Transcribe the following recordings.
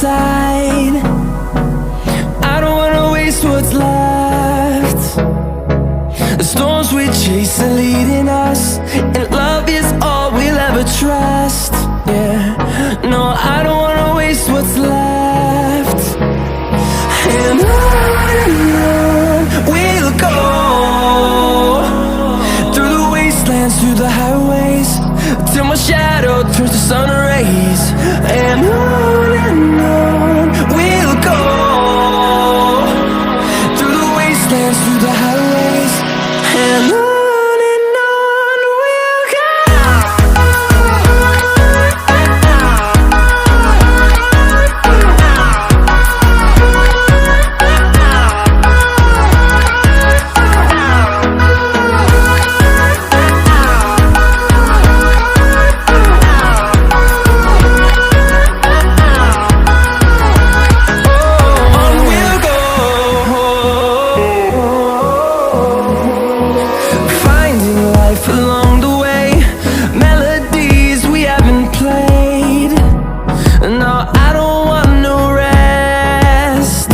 side. I don't wanna waste what's left. The storms we chase are leading us, and love is all we'll ever trust. Yeah, no, I don't wanna waste what's left. And on we'll go, through the wastelands, through the highways, till my shadow turns to sun rays. And on we'll go, through the wastelands, through the highways, and on we'll go. Along the way, melodies we haven't played. No, I don't want no rest.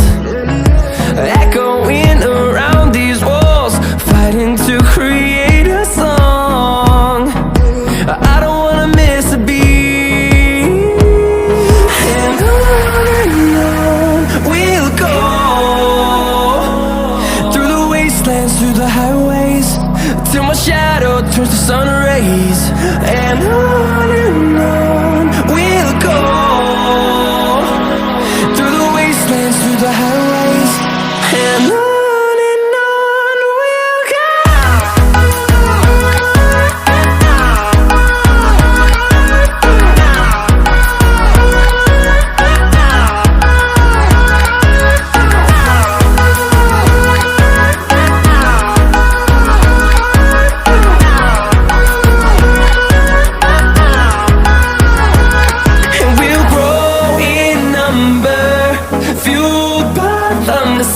Echoing around these walls, fighting to create a song. I don't wanna miss a beat. And on we'll go, through the wastelands, through the highways, till my shadow turns to sun rays. And on we'll go, through the wastelands, through the highways, and on we'll go.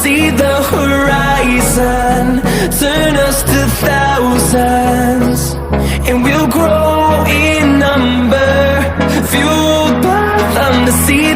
See the horizon, turn us to thousands, and we'll grow in number, fueled by them to see